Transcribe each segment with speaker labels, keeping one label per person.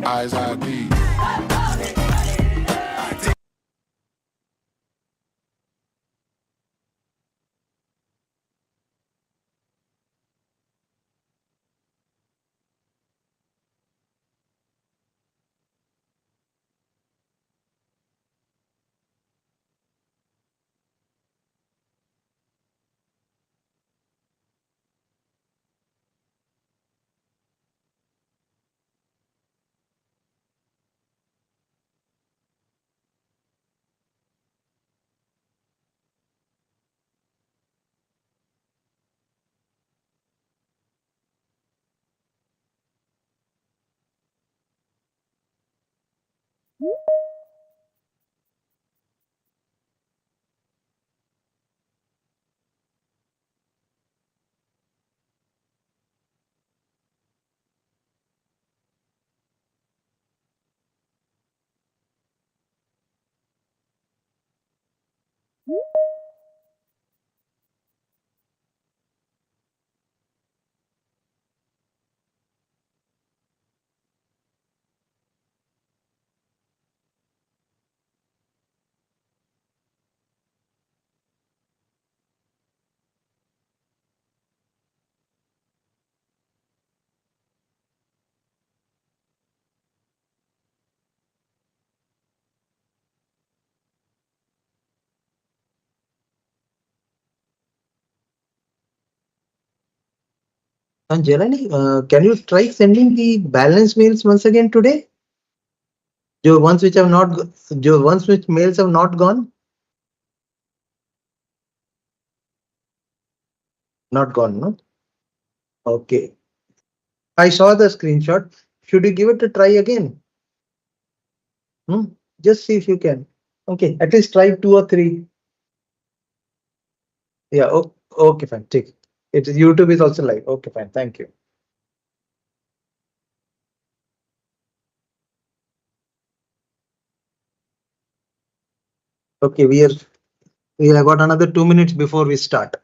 Speaker 1: Eyes ID.
Speaker 2: And Jelani, can you try sending the balance mails once again today? The ones which have not, the ones which mails have not gone, not gone, no? Okay. I saw the screenshot. Should you give it a try again? Hmm? Just see if you can. Okay, at least try 2 or 3. Yeah. Oh, okay, fine. Take it. YouTube is also live. Okay, fine. Thank you. Okay, we have got another 2 minutes before we start.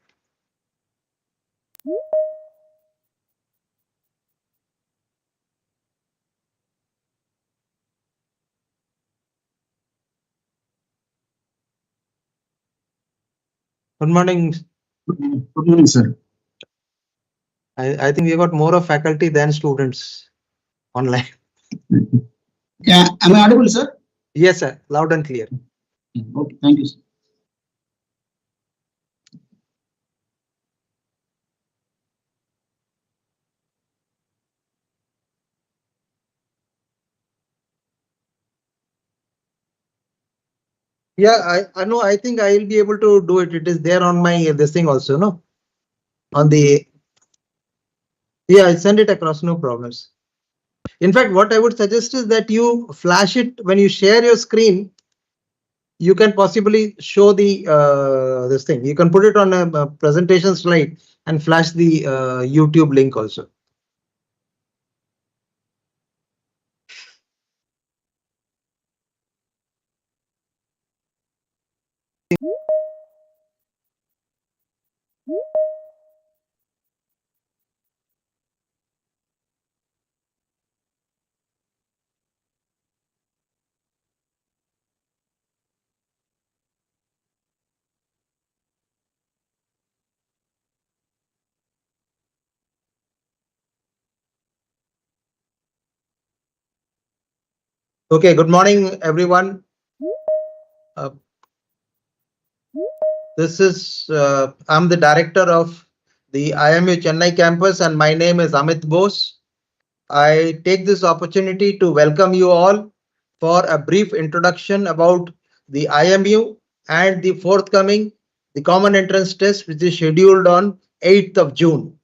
Speaker 2: Good morning.
Speaker 3: Good morning, sir.
Speaker 2: I think we got more of faculty than students online.
Speaker 3: Yeah, am I audible, sir?
Speaker 2: Yes, sir. Loud and clear.
Speaker 3: Okay, thank you, sir.
Speaker 2: Yeah, I know. I think I will be able to do it. It is there on my this thing also, no? On the yeah, I send it across, no problems. In fact, what I would suggest is that you flash it when you share your screen. You can possibly show the this thing. You can put it on a presentation slide and flash the YouTube link also. Okay, good morning, everyone. This is I'm the director of the IMU Chennai campus, and my name is Amit Bose. I take this opportunity to welcome you all for a brief introduction about the IMU and the forthcoming the common entrance test, which is scheduled on 8th of June.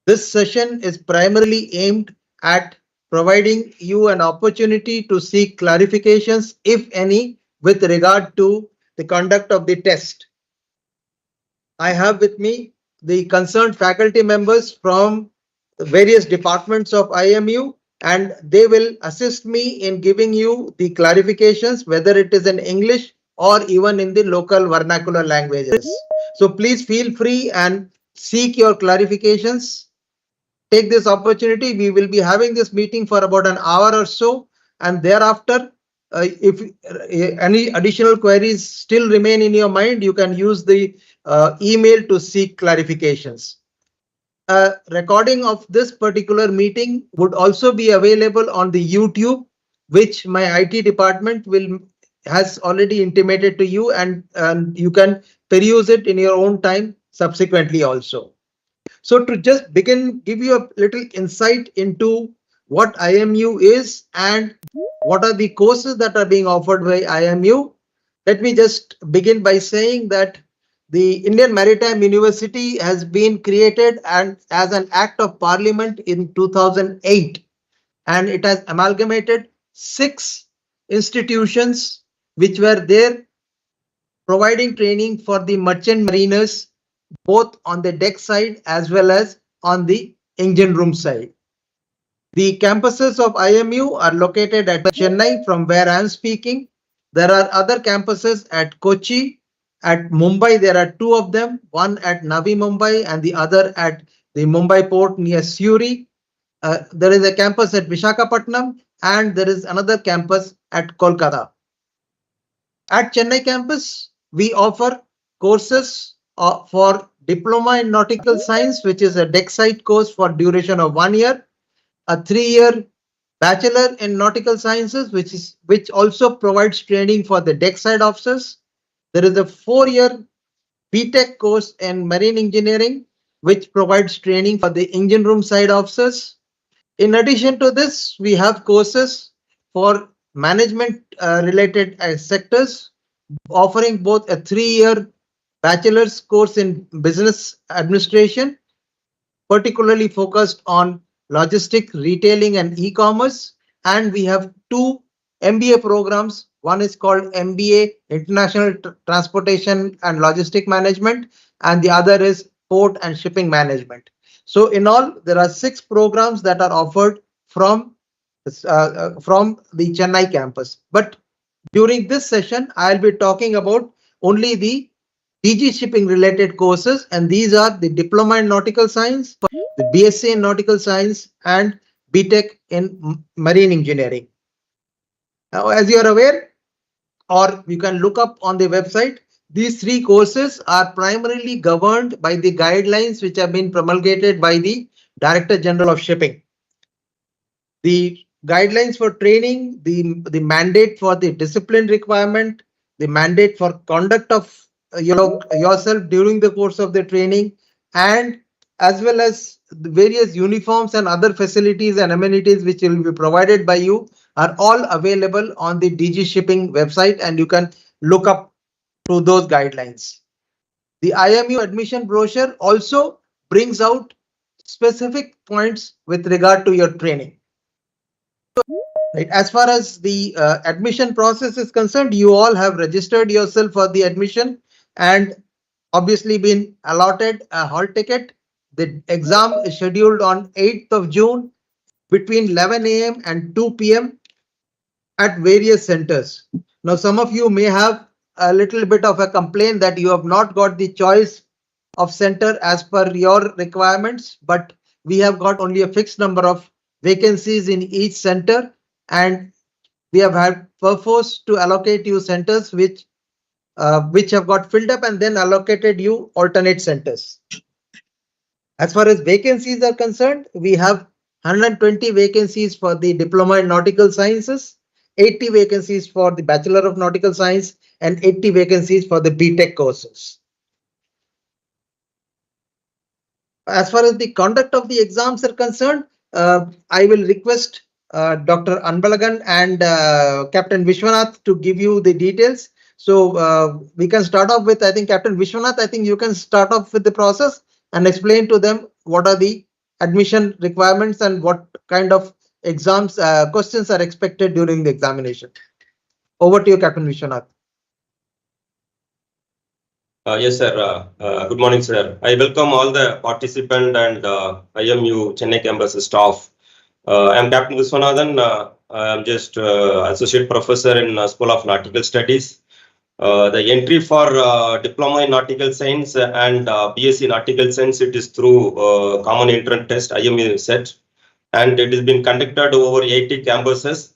Speaker 2: This session is primarily aimed at providing you an opportunity to seek clarifications, if any, with regard to the conduct of the test. I have with me the concerned faculty members from various departments of IMU, and they will assist me in giving you the clarifications, whether it is in English or even in the local vernacular languages. So please feel free and seek your clarifications. take this opportunity. We will be having this meeting for about an hour or so, and thereafter, if any additional queries still remain in your mind, you can use the email to seek clarifications. A recording of this particular meeting would also be available on the YouTube, which my IT department has already intimated to you, and you can peruse it in your own time subsequently also. So to just begin, give you a little insight into what IMU is and what are the courses that are being offered by IMU. Let me just begin by saying that the Indian Maritime University has been created and as an act of parliament in 2008, and it has amalgamated 6 institutions which were there providing training for the merchant mariners both on the deck side as well as on the engine room side. The campuses of IMU are located at Chennai, from where I am speaking. There are other campuses at Kochi, at Mumbai. There are 2 of them, one at Navi Mumbai and the other at the Mumbai port near Suri. There is a campus at Vishakhapatnam and there is another campus at Kolkata. At Chennai campus, we offer courses for Diploma in Nautical Science, which is a deck side course for duration of 1 year, a 3-year Bachelor in Nautical Sciences, which also provides training for the deck side officers. There is a 4-year BTech course in Marine Engineering, which provides training for the engine room side officers. In addition to this, we have courses for management related sectors, offering both a 3-year bachelor's course in business administration, particularly focused on logistics, retailing and e-commerce, and we have 2 MBA programs. One is called MBA International Transportation and Logistic Management, and the other is Port and Shipping Management. So in all, there are 6 programs that are offered from the Chennai campus. But during this session, I'll be talking about only the DG shipping related courses, and these are the Diploma in Nautical Science, the BSc in Nautical Science, and BTech in Marine Engineering. Now, as you are aware, or you can look up on the website, these 3 courses are primarily governed by the guidelines which have been promulgated by the Director General of Shipping. The guidelines for training, the mandate for the discipline requirement, the mandate for conduct of yourself during the course of the training, and as well as the various uniforms and other facilities and amenities which will be provided by you are all available on the DG Shipping website, and you can look up to those guidelines. The IMU admission brochure also brings out specific points with regard to your training. Right. As far as the admission process is concerned, you all have registered yourself for the admission and obviously been allotted a hall ticket. The exam is scheduled on 8th of June between 11 AM and 2 PM at various centers. Now, some of you may have a little bit of a complaint that you have not got the choice of center as per your requirements, but we have got only a fixed number of vacancies in each center, and we have had perforce to allocate you centers which have got filled up and then allocated you alternate centers. As far as vacancies are concerned, we have 120 vacancies for the Diploma in Nautical Sciences, 80 vacancies for the Bachelor of Nautical Science, and 80 vacancies for the BTech courses. As far as the conduct of the exams are concerned, I will request Dr. Anbalagan and Captain Vishwanath to give you the details. So we can start off with, I think, Captain Vishwanath, I think you can start off with the process and explain to them what are the admission requirements and what kind of exams questions are expected during the examination. Over to you, Captain Vishwanath.
Speaker 1: Yes, sir. Good morning, sir. I welcome all the participant and IMU Chennai campus staff. I am Captain Viswanathan. I am just Associate Professor in School of Nautical Studies. The entry for Diploma in Nautical Science and BSc in Nautical Science, it is through Common Entrance Test, IMU CET, and it has been conducted over 80 campuses,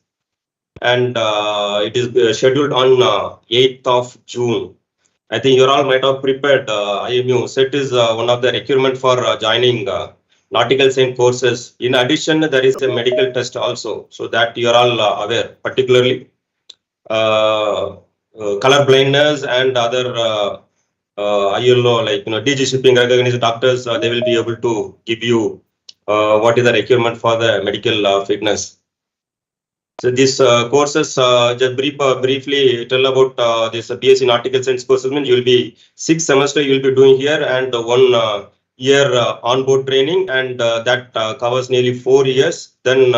Speaker 1: and it is scheduled on 8th of June. I think you all might have prepared. IMU CET is one of the requirement for joining nautical science courses. In addition, there is a medical test also, so that you are all aware, particularly color blindness and other ILO, like DG shipping recognized doctors, they will be able to give you what is the requirement for the medical fitness. So these courses, just briefly tell about this BSc in Article Science courses. You will be 6 semesters you will be doing here, and 1 year on-board training, and that covers nearly 4 years. Then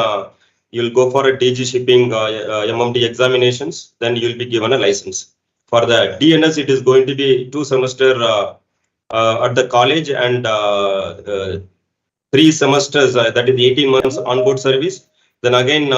Speaker 1: you'll go for a DG shipping MMD examinations. Then you'll be given a license. For the DNS, it is going to be 2 semesters at the college, and 3 semesters, that is 18 months on-board service. Then again,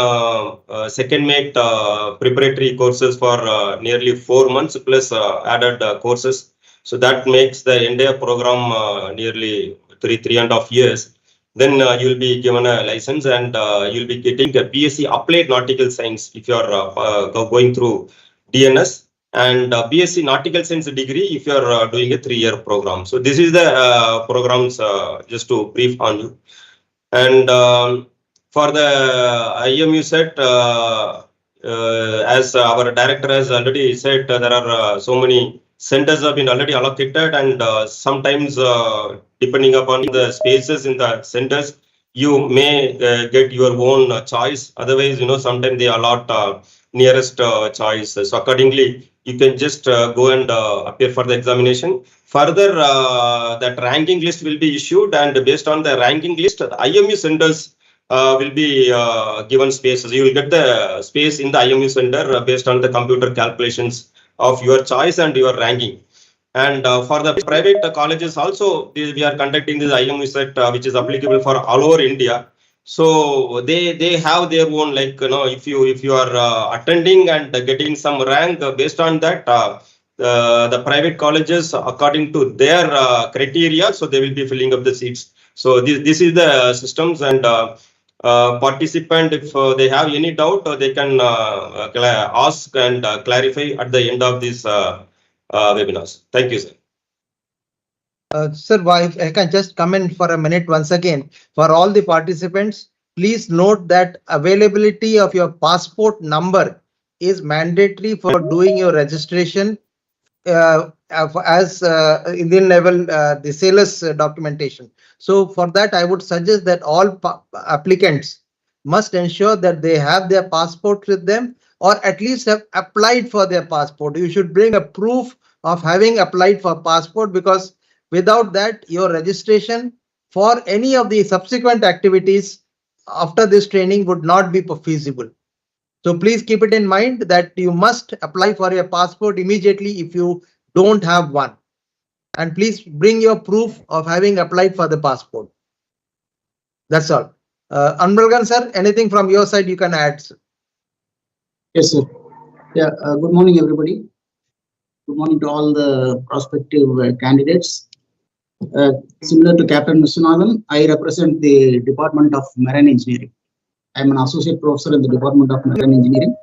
Speaker 1: second mate preparatory courses for nearly 4 months plus added courses. So that makes the entire program nearly 3.5 years. Then you'll be given a license, and you'll be getting a BSc Applied Nautical Science if you are going through DNS, and BSc Nautical Science degree if you are doing a 3-year program. So this is the programs, just to brief on you. And for the IMU CET, as our director has already said, there are so many centers have been already allocated, and sometimes depending upon the spaces in the centers, you may get your own choice. Otherwise, sometimes they allot nearest choice. So accordingly, you can just go and appear for the examination. Further, that ranking list will be issued, and based on the ranking list, the IMU centers will be given spaces. You will get the space in the IMU center based on the computer calculations of your choice and your ranking. And for the private colleges also, we are conducting this IMU CET, which is applicable for all over India. So they have their own, like, if you are attending and getting some rank, based on that, the private colleges, according to their criteria, so they will be filling up the seats. So this is the systems, and participant, if they have any doubt, they can ask and clarify at the end of these webinars. Thank you, sir.
Speaker 2: Sir, if I can just come in for a minute once again. For all the participants, please note that availability of your passport number is mandatory for doing your registration as Indian level, the sailors documentation. So for that, I would suggest that all applicants must ensure that they have their passport with them, or at least have applied for their passport. You should bring a proof of having applied for passport, because without that, your registration for any of the subsequent activities after this training would not be feasible. So please keep it in mind that you must apply for your passport immediately if you don't have one. And please bring your proof of having applied for the passport. That's all. Anbalgan sir, anything from your side you can add?
Speaker 3: Yes, sir. Yeah, good morning, everybody. Good morning to all the prospective candidates. Similar to Captain Viswanathan, I represent the Department of Marine Engineering. I am an associate professor in the Department of Marine Engineering.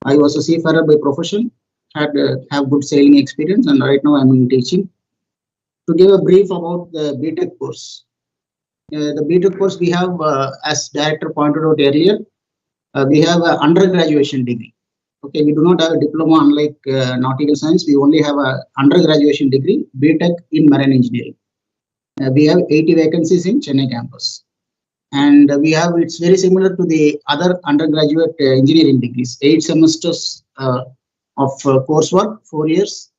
Speaker 3: I was a seafarer by profession, have good sailing experience, and right now I am in teaching. To give a brief about the BTech course. The BTech course we have, as director pointed out earlier, we have an undergraduation degree. Okay, we do not have a diploma unlike nautical science. We only have an undergraduation degree, BTech in marine engineering. We have 80 vacancies in Chennai campus. And we have, it's very similar to the other undergraduate engineering degrees, 8 semesters of coursework, 4 years.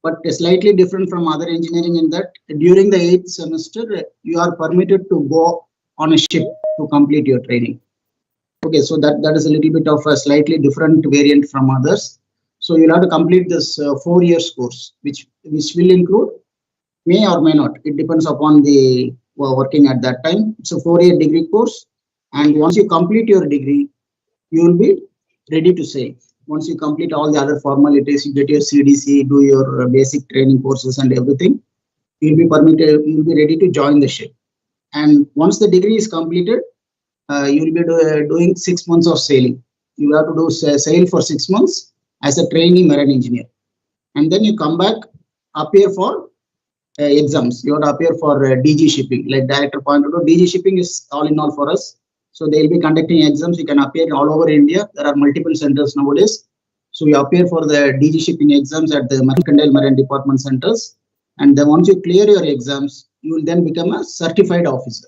Speaker 3: But slightly different from other engineering in that during the 8th semester, you are permitted to go on a ship to complete your training. Okay, so that is a little bit of a slightly different variant from others. So you'll have to complete this 4 years course, which will include, may or may not, it depends upon the working at that time. It's a 4-year degree course, and once you complete your degree, you will be ready to sail. Once you complete all the other formalities, you get your CDC, do your basic training courses and everything, you'll be permitted, you'll be ready to join the ship. And once the degree is completed, you'll be doing 6 months of sailing. You have to do sail for 6 months as a trainee marine engineer. And then you come back, appear for exams. You have to appear for DG shipping. Like director pointed out, DG shipping is all in all for us. So they'll be conducting exams. You can appear all over India. There are multiple centers nowadays. So you appear for the DG shipping exams at the Mercantile Marine Department centers. And then once you clear your exams, you will then become a certified officer.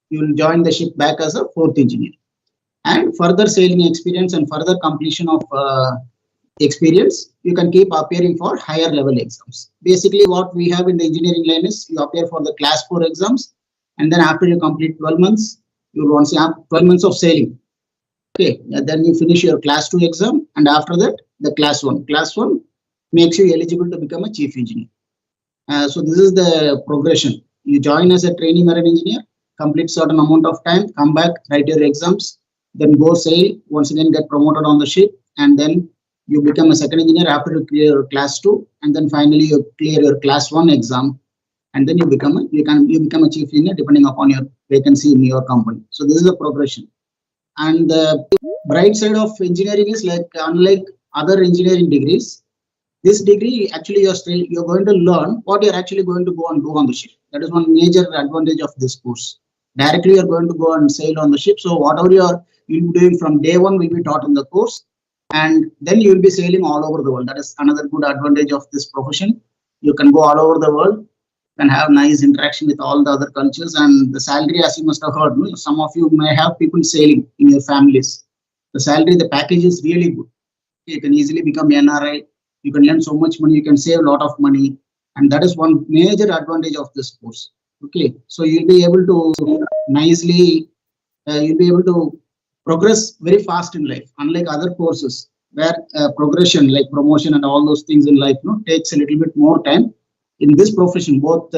Speaker 3: You will join the ship back as a fourth engineer. And further sailing experience and further completion of experience, you can keep appearing for higher level exams. Basically, what we have in the engineering line is you appear for the class 4 exams, and then after you complete 12 months, you will once have 12 months of sailing. Okay, and then you finish your class 2 exam, and after that, the class 1. Class 1 makes you eligible to become a chief engineer. So this is the progression. You join as a trainee marine engineer, complete certain amount of time, come back, write your exams, then go sail, once again get promoted on the ship, and then you become a second engineer after you clear your class 2, and then finally you clear your class 1 exam, and then you become a chief engineer depending upon your vacancy in your company. So this is a progression. And the bright side of engineering is like unlike other engineering degrees, this degree actually you're going to learn what you're actually going to go and do on the ship. That is one major advantage of this course. Directly you're going to go and sail on the ship. So whatever you'll be doing from day one will be taught in the course, and then you'll be sailing all over the world. That is another good advantage of this profession. You can go all over the world, can have nice interaction with all the other cultures, and the salary, as you must have heard, some of you may have people sailing in your families. The salary, the package is really good. You can easily become NRI. You can earn so much money. You can save a lot of money, and that is one major advantage of this course. Okay, so you'll be able to nicely, you'll be able to progress very fast in life, unlike other courses where progression like promotion and all those things in life takes a little bit more time. In this profession, both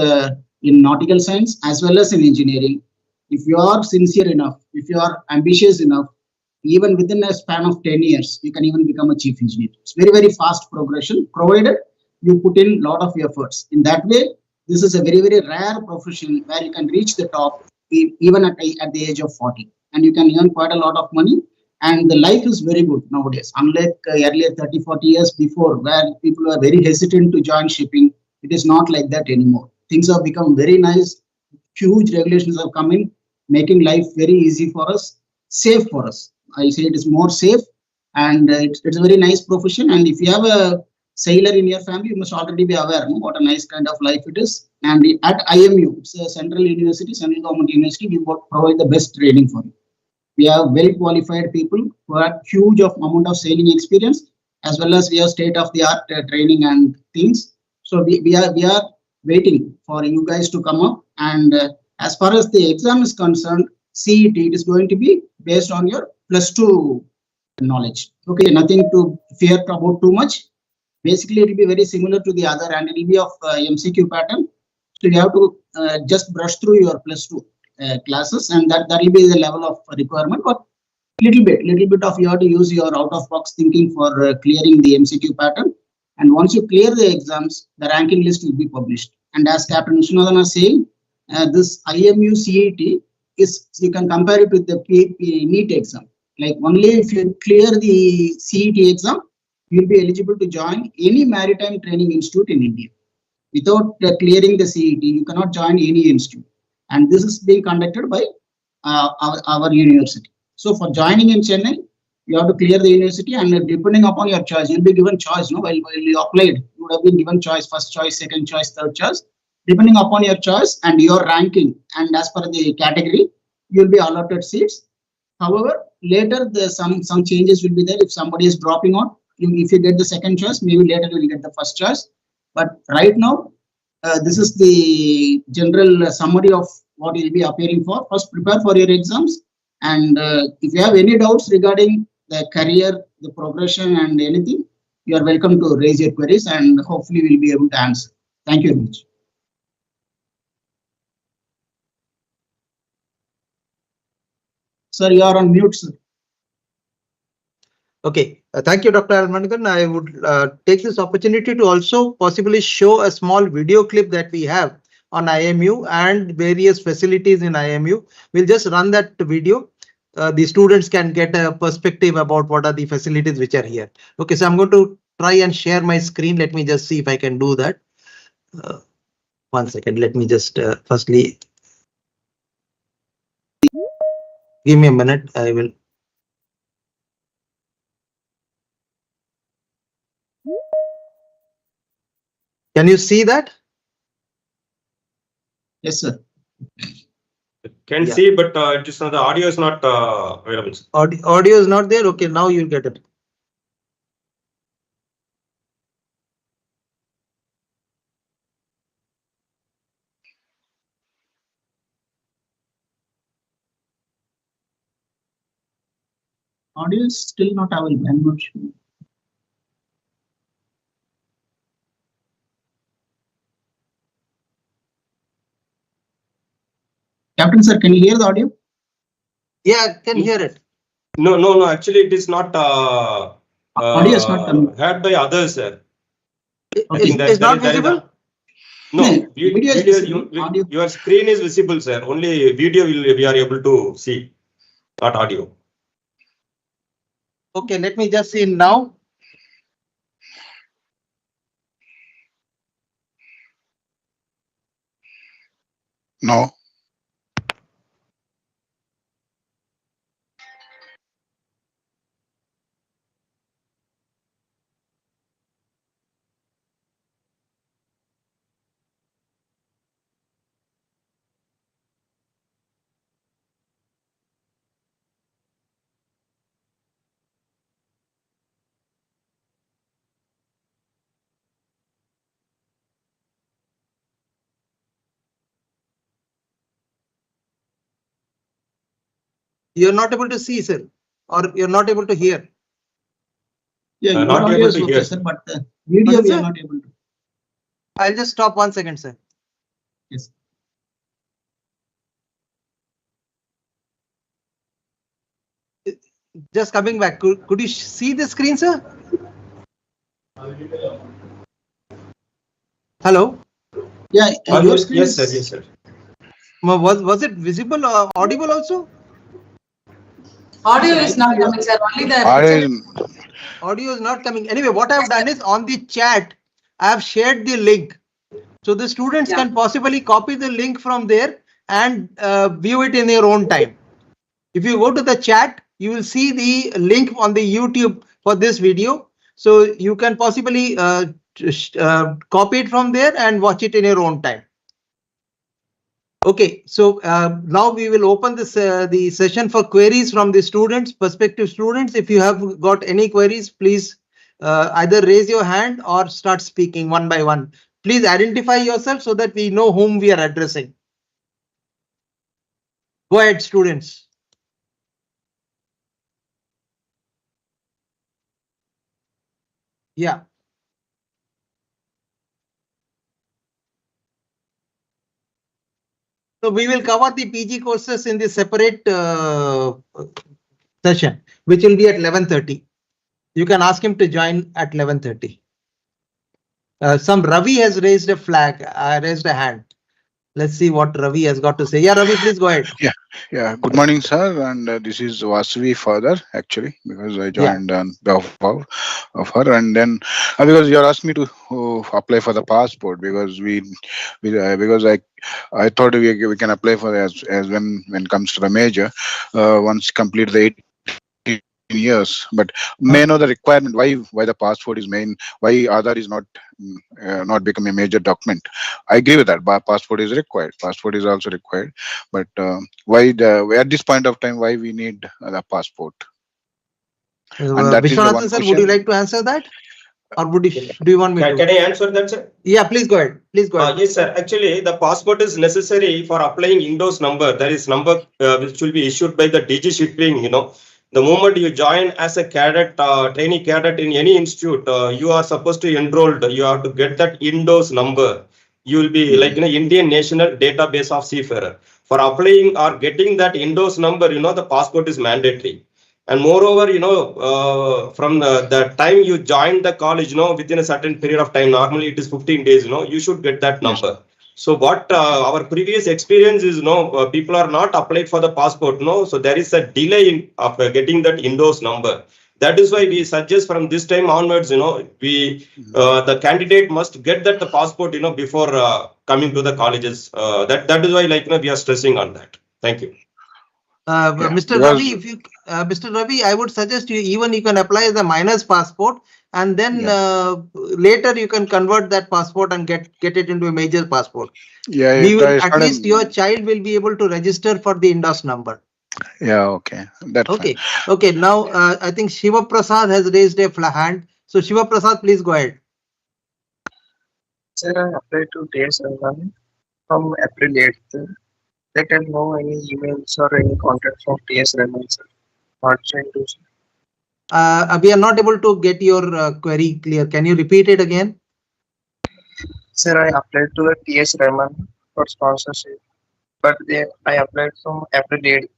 Speaker 3: in nautical science as well as in engineering, if you are sincere enough, if you are ambitious enough, even within a span of 10 years, you can even become a chief engineer. It's very, very fast progression, provided you put in a lot of efforts. In that way, this is a very, very rare profession where you can reach the top even at the age of 40. And you can earn quite a lot of money. And the life is very good nowadays, unlike earlier 30, 40 years before, where people were very hesitant to join shipping. It is not like that anymore. Things have become very nice. Huge regulations have come in, making life very easy for us, safe for us. I say it is more safe, and it's a very nice profession. And if you have a sailor in your family, you must already be aware what a nice kind of life it is. And at IMU, it's a central university, central government university, we provide the best training for you. We have well qualified people who have huge amount of sailing experience, as well as we have state of the art training and things. So we are waiting for you guys to come up. And as far as the exam is concerned, CET, it is going to be based on your +2 knowledge. Okay, nothing to fear about too much. Basically, it will be very similar to the other, and it will be of MCQ pattern. So you have to just brush through your +2 classes, and that will be the level of requirement. But little bit of you have to use your out-of-box thinking for clearing the MCQ pattern. And once you clear the exams, the ranking list will be published. And as Captain Vishwanathan was saying, this IMU CET is, you can compare it with the NEET exam. Like only if you clear the CET exam, you'll be eligible to join any maritime training institute in India. Without clearing the CET, you cannot join any institute. And this is being conducted by our university. So for joining in Chennai, you have to clear the university, and depending upon your choice, you'll be given choice. While you applied, you would have been given choice, first choice, second choice, third choice. Depending upon your choice and your ranking, and as per the category, you'll be allotted seats. However, later some changes will be there. If somebody is dropping out, if you get the second choice, maybe later you will get the first choice. But right now, this is the general summary of what you'll be appearing for. First, prepare for your exams. And if you have any doubts regarding the career, the progression, and anything, you are welcome to raise your queries, and hopefully we'll be able to answer. Thank you very much. Sir, you are on mute, sir.
Speaker 2: Okay, thank you, Dr. Almangan. I would take this opportunity to also possibly show a small video clip that we have on IMU and various facilities in IMU. We'll just run that video. The students can get a perspective about what are the facilities which are here. Okay, so I'm going to try and share my screen. Let me just see if I can do that. 1 second. Let me just firstly give me a minute. I will. Can you see that?
Speaker 3: Yes, sir.
Speaker 1: Can
Speaker 2: Yeah.
Speaker 1: see, but it is the audio is not available.
Speaker 2: Audio is not there. Okay, now you'll get it.
Speaker 3: Audio is still not available. I'm not sure. Captain, sir, can you hear the audio?
Speaker 2: Yeah, I can hear it.
Speaker 1: No. Actually, it is not
Speaker 3: Audio is not coming.
Speaker 1: heard by others, sir.
Speaker 2: It's not visible.
Speaker 1: No,
Speaker 3: video is visible. Audio.
Speaker 1: Your screen is visible, sir. Only video we are able to see, not audio.
Speaker 2: Okay, let me just see now.
Speaker 4: No.
Speaker 2: You're not able to see, sir, or you're not able to hear.
Speaker 3: Yeah, your
Speaker 1: not
Speaker 3: audio
Speaker 1: able
Speaker 3: is
Speaker 1: to
Speaker 3: okay,
Speaker 1: hear.
Speaker 3: sir, but video
Speaker 2: What is
Speaker 3: we are
Speaker 2: it?
Speaker 3: not able to.
Speaker 2: I'll just stop 1 second, sir.
Speaker 3: Yes.
Speaker 2: Just coming back. Could you see the screen, sir? Hello.
Speaker 3: Yeah, your screen
Speaker 1: yes,
Speaker 3: is.
Speaker 1: sir. Yes, sir.
Speaker 2: Was it visible or audible also?
Speaker 5: Audio is not coming, sir. Only the
Speaker 2: Audio is not coming. Anyway, what I've done is on the chat, I've shared the link. So the students can possibly copy the link from there and view it in their own time. If you go to the chat, you will see the link on the YouTube for this video. So you can possibly copy it from there and watch it in your own time. Okay, so now we will open this the session for queries from the students, prospective students. If you have got any queries, please either raise your hand or start speaking one by one. Please identify yourself so that we know whom we are addressing. Go ahead, students. Yeah. So we will cover the PG courses in the separate session, which will be at 11:30. You can ask him to join at 11:30. Some Ravi has raised a flag, raised a hand. Let's see what Ravi has got to say. Yeah, Ravi, please go ahead.
Speaker 4: Yeah. Good morning, sir. And this is Vasavi father, actually, because I joined on behalf of her. And then because you asked me to apply for the passport, because because I thought we can apply for as when it comes to the major once complete the 18 years, but may know the requirement why the passport is main, why Aadhaar is not become a major document. I agree with that, but passport is required. Passport is also required, but why at this point of time why we need the passport? And that is the one
Speaker 2: Vishwanathan, sir,
Speaker 4: question.
Speaker 2: would you like to answer that, or do you want me to?
Speaker 1: Can I answer that, sir?
Speaker 2: Yeah, please go ahead. Please go ahead.
Speaker 1: Yes, sir. Actually, the passport is necessary for applying Indo's number. That is number which will be issued by the DG shipping. The moment you join as a cadet, trainee cadet in any institute, you are supposed to enroll. You have to get that Indo's number. You will be like Indian National Database of Seafarer. For applying or getting that Indo's number, the passport is mandatory. And moreover, from the time you join the college, within a certain period of time, normally it is 15 days, you should get that number. So what our previous experience is, people are not applied for the passport, so there is a delay of getting that indoors number. That is why we suggest from this time onwards, the candidate must get that the passport, before coming to the colleges. That is why, we are stressing on that. Thank you.
Speaker 2: Mr. Ravi, if you, Mr. Ravi, I would suggest you can apply the minor's passport, and then later you can convert that passport and get it into a major passport.
Speaker 4: Yeah,
Speaker 2: At least your child will be able to register for the indoors number.
Speaker 4: Yeah, okay. That's
Speaker 2: okay.
Speaker 4: fine.
Speaker 2: Okay, now I think Shiva Prasad has raised a hand. So Shiva Prasad, please go ahead.
Speaker 5: Sir, I applied to TS11 from April 8th. They can know any emails or any contact from TS11, sir. What should I do, sir?
Speaker 2: We are not able to get your query clear. Can you repeat it again?
Speaker 5: Sir, I applied to the TS Raman for sponsorship, but I applied from April 8th.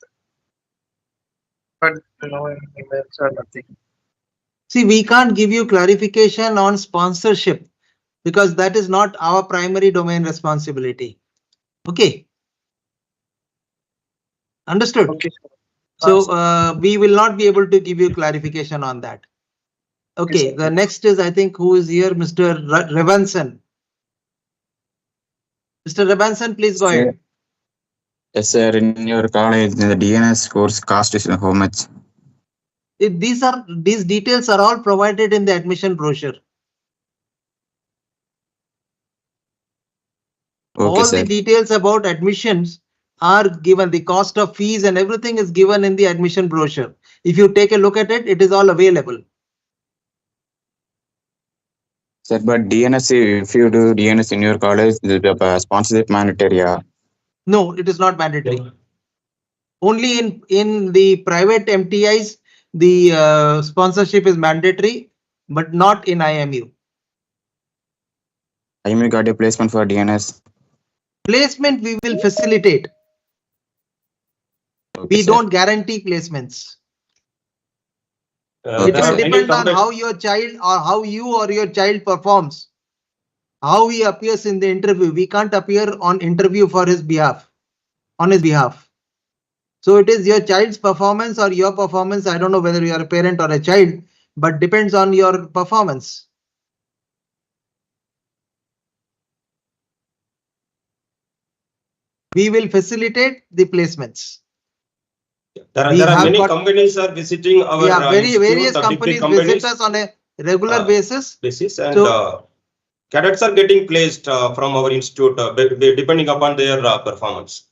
Speaker 5: But no emails or nothing.
Speaker 2: See, we can't give you clarification on sponsorship because that is not our primary domain responsibility. Okay. Understood?
Speaker 5: Okay.
Speaker 2: So we will not be able to give you clarification on that. Okay,
Speaker 5: yes,
Speaker 2: the next is, I think, who is here? Mr. Revanson. Mr. Revanson, please go ahead.
Speaker 6: Yes, sir. In your college, the DNS course cost is how much?
Speaker 2: These details are all provided in the admission brochure.
Speaker 6: Okay,
Speaker 2: all
Speaker 6: sir.
Speaker 2: the details about admissions are given. The cost of fees and everything is given in the admission brochure. If you take a look at it, it is all available.
Speaker 6: Sir, but DNS, if you do DNS in your college, the sponsorship mandatory.
Speaker 2: No, it is not mandatory. Yeah. Only in the private MTIs, the sponsorship is mandatory, but not in IMU.
Speaker 6: IMU got a placement for DNS.
Speaker 2: Placement we will facilitate.
Speaker 6: Okay,
Speaker 2: we
Speaker 6: sir.
Speaker 2: don't guarantee placements. It will depend on how your child or how you or your child performs, how he appears in the interview. We can't appear on interview for his behalf, on his behalf. So it is your child's performance or your performance. I don't know whether you are a parent or a child, but depends on your performance. We will facilitate the placements.
Speaker 1: There are many companies are visiting our
Speaker 2: various companies visit us on a regular basis.
Speaker 1: And so, cadets are getting placed from our institute depending upon their performance.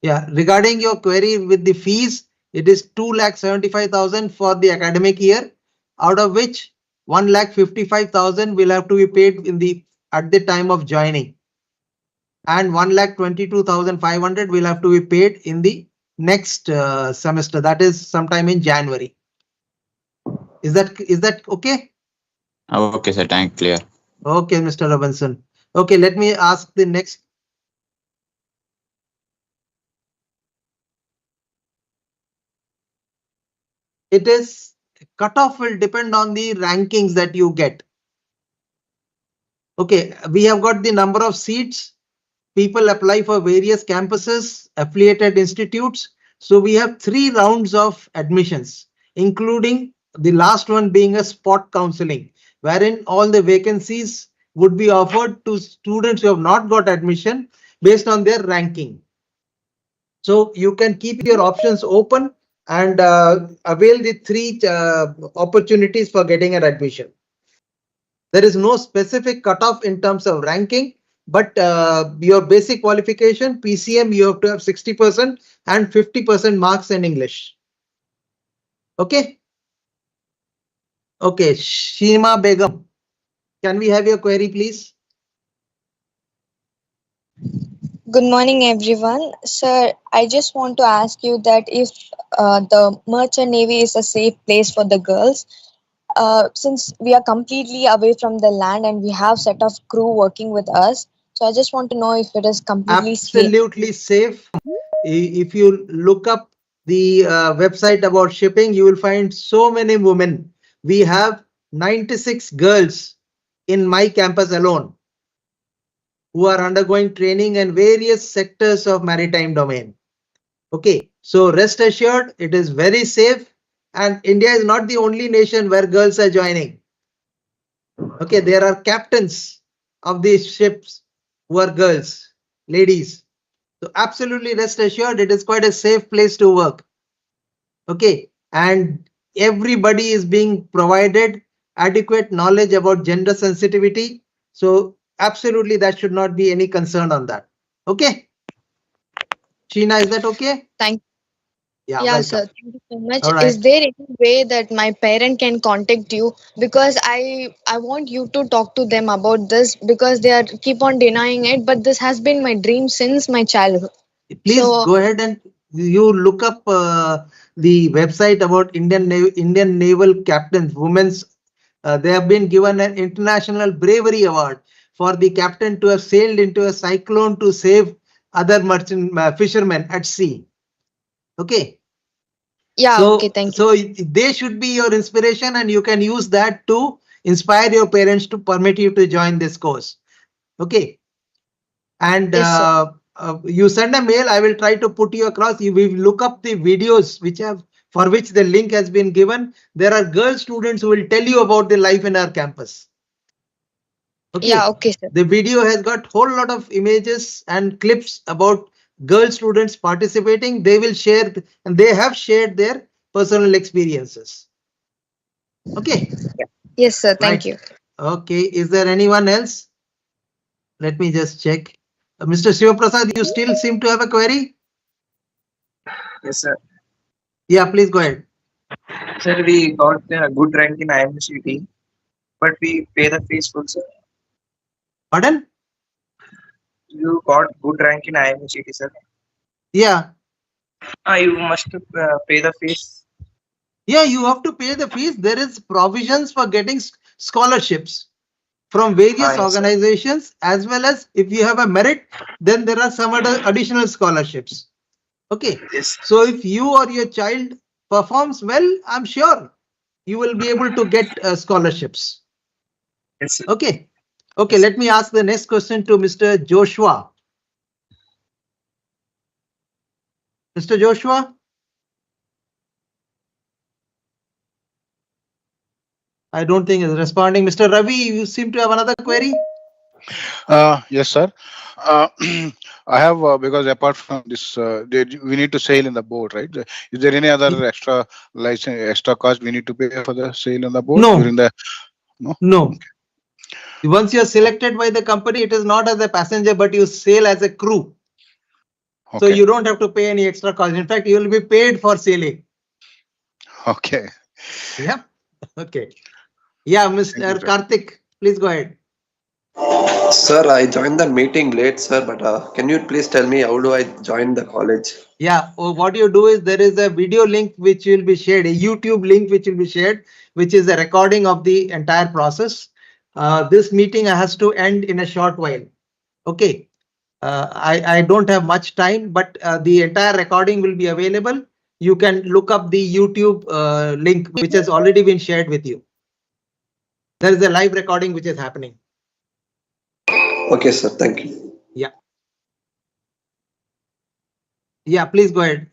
Speaker 2: Yeah, regarding your query with the fees, it is 2,75,000 for the academic year, out of which 1,55,000 will have to be paid at the time of joining, and 1,22,500 will have to be paid in the next semester, that is sometime in January. Is that okay?
Speaker 6: Okay, sir. Thank clear.
Speaker 2: Okay, Mr. Robinson. Okay, let me ask the next. It is cutoff will depend on the rankings that you get. Okay, we have got the number of seats. People apply for various campuses, affiliated institutes. So we have 3 rounds of admissions, including the last one being a spot counseling, wherein all the vacancies would be offered to students who have not got admission based on their ranking. So you can keep your options open and avail the 3 opportunities for getting an admission. There is no specific cutoff in terms of ranking, but your basic qualification, PCM, you have to have 60% and 50% marks in English. Okay. Okay, Shima Begum, can we have your query, please?
Speaker 7: Good morning, everyone. Sir, I just want to ask you that if the Merchant Navy is a safe place for the girls, since we are completely away from the land and we have set of crew working with us, so I just want to know if it is completely
Speaker 2: absolutely safe. If you look up the website about shipping, you will find so many women. We have 96 girls in my campus alone who are undergoing training in various sectors of maritime domain. Okay, so rest assured, it is very safe, and India is not the only nation where girls are joining. Okay, there are captains of these ships who are girls, ladies. So absolutely rest assured, it is quite a safe place to work. Okay, and everybody is being provided adequate knowledge about gender sensitivity. So absolutely, that should not be any concern on that. Okay, Sheena, is that okay?
Speaker 7: Thank
Speaker 2: Yeah,
Speaker 7: Yeah,
Speaker 2: welcome.
Speaker 7: sir. Thank you so much.
Speaker 2: All
Speaker 7: Is
Speaker 2: right.
Speaker 7: there any way that my parent can contact you? Because I want you to talk to them about this because they are keep on denying it. But this has been my dream since my childhood.
Speaker 2: Please
Speaker 7: So
Speaker 2: go ahead and you look up the website about Indian Naval Captains, women's. They have been given an International Bravery Award for the captain to have sailed into a cyclone to save other merchant fishermen at sea. Okay.
Speaker 7: yeah,
Speaker 2: So,
Speaker 7: okay, thank you.
Speaker 2: they should be your inspiration, and you can use that to inspire your parents to permit you to join this course. Okay. And
Speaker 7: Yes, sir.
Speaker 2: you send a mail, I will try to put you across. You will look up the videos which have for which the link has been given. There are girl students who will tell you about the life in our campus. Okay.
Speaker 7: Yeah, okay, sir.
Speaker 2: The video has got whole lot of images and clips about girl students participating. They will share and they have shared their personal experiences. Okay.
Speaker 7: Yes, sir. Thank
Speaker 2: Right.
Speaker 7: you.
Speaker 2: Okay. Is there anyone else? Let me just check. Mr. Shivaprasad, you still seem to have a query?
Speaker 5: Yes, sir.
Speaker 2: Yeah, please go ahead.
Speaker 5: Sir, we got a good rank in IMU CET, but we pay the fees full, sir.
Speaker 2: Pardon?
Speaker 5: You got good rank in IMU CET, sir.
Speaker 2: Yeah.
Speaker 5: You must pay the fees.
Speaker 2: Yeah, you have to pay the fees. There is provisions for getting scholarships from various
Speaker 5: Yes, sir.
Speaker 2: organizations, as well as if you have a merit, then there are some other additional scholarships. Okay.
Speaker 5: Yes.
Speaker 2: So if you or your child performs well, I'm sure you will be able to get scholarships.
Speaker 5: Yes, sir.
Speaker 2: Okay. Okay, let me ask the next question to Mr. Joshua. Mr. Joshua? I don't think is responding. Mr. Ravi, you seem to have another query?
Speaker 4: Yes, sir. I have because apart from this, we need to sail in the boat, right? Is there any other extra license, extra cost we need to pay for the sail on the boat during the? No.
Speaker 2: No.
Speaker 4: Okay.
Speaker 2: Once you're selected by the company, it is not as a passenger, but you sail as a crew.
Speaker 4: Okay.
Speaker 2: So you don't have to pay any extra cost. In fact, you will be paid for sailing.
Speaker 4: Okay.
Speaker 2: Yeah. Okay. Yeah, Mr. Karthik, please go ahead.
Speaker 8: Sir, I joined the meeting late, sir, but can you please tell me how do I join the college?
Speaker 2: Yeah, what you do is there is a video link which will be shared, a YouTube link which will be shared, which is a recording of the entire process. This meeting has to end in a short while. Okay. I don't have much time, but the entire recording will be available. You can look up the YouTube link, which has already been shared with you. There is a live recording which is happening.
Speaker 8: Okay, sir. Thank you.
Speaker 2: Yeah. Yeah, please go ahead.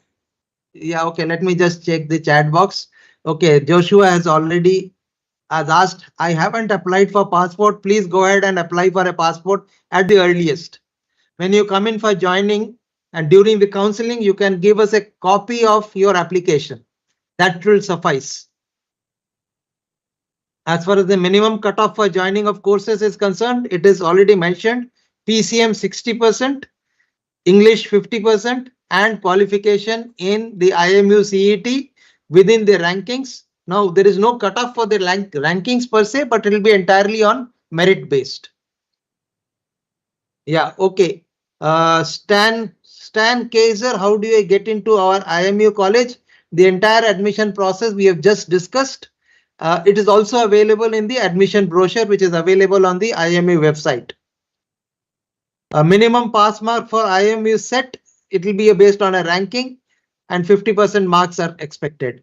Speaker 2: Yeah, okay. Let me just check the chat box. Okay, Joshua has already asked, I haven't applied for passport. Please go ahead and apply for a passport at the earliest. When you come in for joining and during the counseling, you can give us a copy of your application. That will suffice. As far as the minimum cutoff for joining of courses is concerned, it is already mentioned. PCM 60%, English 50%, and qualification in the IMU CET within the rankings. Now, there is no cutoff for the rankings per se, but it will be entirely on merit based. Yeah, okay. Stan Kaiser, how do you get into our IMU college? The entire admission process we have just discussed. It is also available in the admission brochure, which is available on the IMU website. A minimum pass mark for IMU CET, it will be based on a ranking. and 50% marks are expected.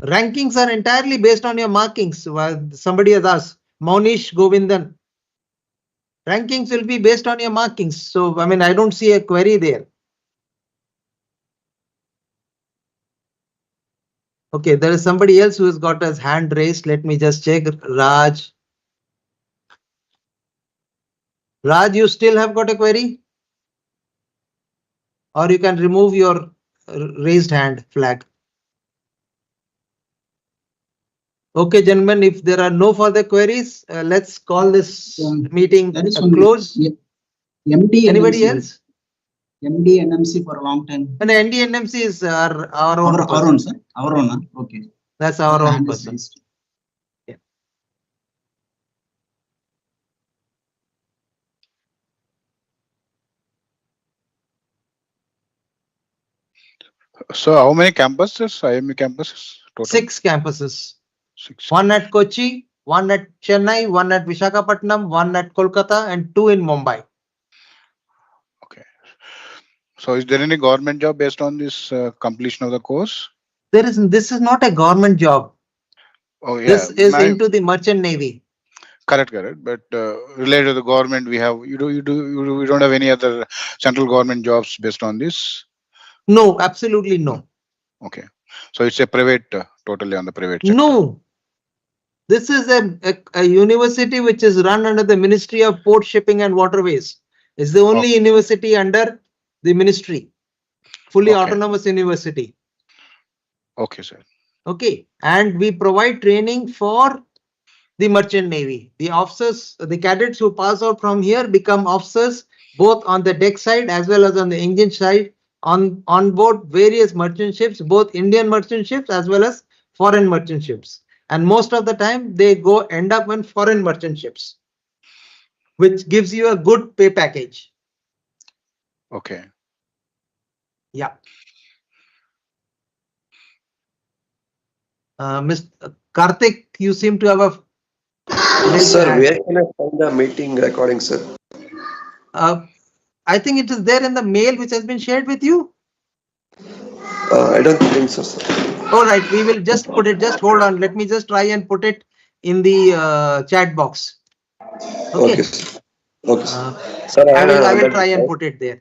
Speaker 2: Rankings are entirely based on your markings. Somebody has asked, Monish Govindan. Rankings will be based on your markings. So, I mean, I don't see a query there. Okay, there is somebody else who has got his hand raised. Let me just check. Raj. Raj, you still have got a query? Or you can remove your raised hand flag. Okay, gentlemen, if there are no further queries, let's call this meeting close.
Speaker 3: MD
Speaker 2: Anybody
Speaker 3: NMC.
Speaker 2: else?
Speaker 3: MD NMC for a long time.
Speaker 2: And ND NMC is our own.
Speaker 3: Our own, sir. Our own, huh? Okay.
Speaker 2: That's our own person. Yeah.
Speaker 4: So how many campuses, IMU campuses total?
Speaker 2: 6 campuses.
Speaker 4: 6.
Speaker 2: One at Kochi, one at Chennai, one at Visakhapatnam, one at Kolkata, and 2 in Mumbai.
Speaker 4: Okay. So is there any government job based on this completion of the course?
Speaker 2: This is not a government job.
Speaker 4: Oh yeah.
Speaker 2: This is into the merchant navy.
Speaker 4: Correct. But related to the government, we don't have any other central government jobs based on this?
Speaker 2: No, absolutely no.
Speaker 4: Okay. So it's a private, totally on the private sector.
Speaker 2: No. This is a university which is run under the Ministry of Port, Shipping and Waterways. It's the only university under the ministry. Fully autonomous university.
Speaker 4: Okay, sir.
Speaker 2: Okay. And we provide training for the merchant navy. The officers, the cadets who pass out from here become officers both on the deck side as well as on the engine side on board various merchant ships, both Indian merchant ships as well as foreign merchant ships. And most of the time they end up in foreign merchant ships, which gives you a good pay package.
Speaker 4: Okay.
Speaker 2: Yeah. Mr. Karthik, you seem to have a...
Speaker 8: Sir, where can I find the meeting recording, sir?
Speaker 2: I think it is there in the mail which has been shared with you.
Speaker 8: I don't think so, sir.
Speaker 2: All right, we will just put it. Just hold on. Let me just try and put it in the chat box. Okay.
Speaker 8: Sir. Okay, sir.
Speaker 2: I will try and put it there.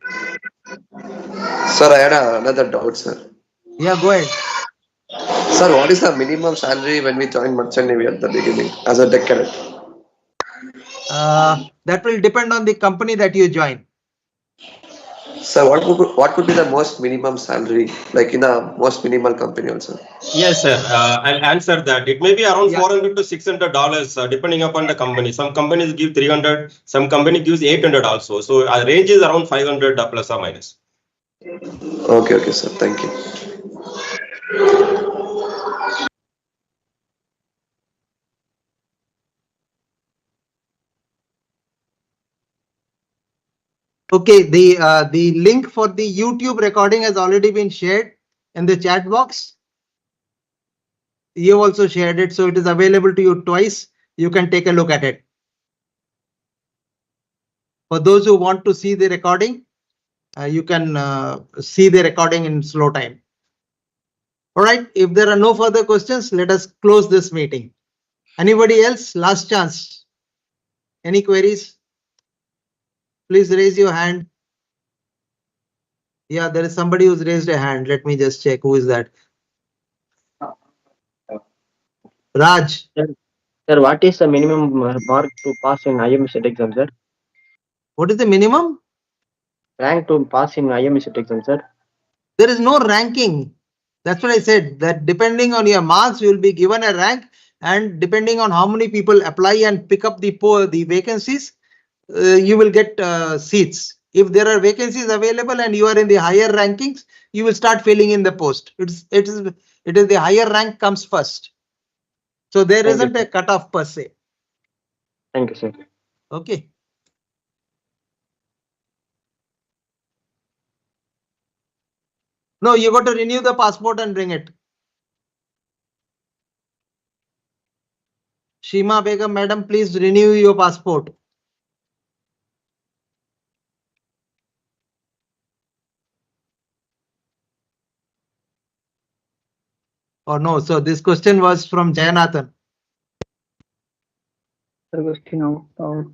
Speaker 8: Sir, I had another doubt, sir.
Speaker 2: Yeah, go ahead.
Speaker 8: Sir, what is the minimum salary when we join merchant navy at the beginning as a deck cadet?
Speaker 2: That will depend on the company that you join.
Speaker 8: Sir, what could be the most minimum salary, like in a most minimal company also?
Speaker 1: Yes, sir. I'll answer that. It may be around $400 to $600, depending upon the company. Some companies give 300, some company gives 800 also. So our range is around 500 plus or minus.
Speaker 8: Okay, sir. Thank you.
Speaker 2: Okay, the link for the YouTube recording has already been shared in the chat box. You also shared it, so it is available to you twice. You can take a look at it. For those who want to see the recording, you can see the recording in slow time. All right, if there are no further questions, let us close this meeting. Anybody else? Last chance. Any queries? Please raise your hand. Yeah, there is somebody who's raised a hand. Let me just check. Who is that? Raj.
Speaker 9: Sir, what is the minimum mark to pass in IMU CET exam, sir?
Speaker 2: What is the minimum?
Speaker 9: Rank to pass in IMU CET exam, sir.
Speaker 2: There is no ranking. That's what I said, that depending on your marks, you will be given a rank, and depending on how many people apply and pick up the vacancies, you will get seats. If there are vacancies available and you are in the higher rankings, you will start filling in the post. It is the higher rank comes first. So there isn't a cutoff per se.
Speaker 9: Thank you, sir.
Speaker 2: Okay. No, you got to renew the passport and bring it. Shima Begum, madam, please renew your passport. or no? So this question was from Jayanathan.
Speaker 9: The question out.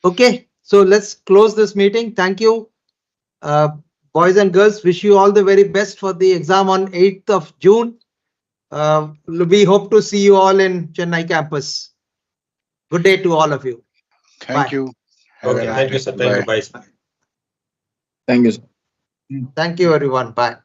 Speaker 2: Okay, so let's close this meeting. Thank you. Boys and girls, wish you all the very best for the exam on 8th of June. We hope to see you all in Chennai campus. Good day to all of you.
Speaker 4: Thank
Speaker 2: Bye.
Speaker 4: you. Have a
Speaker 1: Okay,
Speaker 4: nice
Speaker 1: thank you,
Speaker 4: day.
Speaker 1: sir. Thank you. Bye, sir.
Speaker 6: Thank you, sir.
Speaker 2: Thank you, everyone. Bye.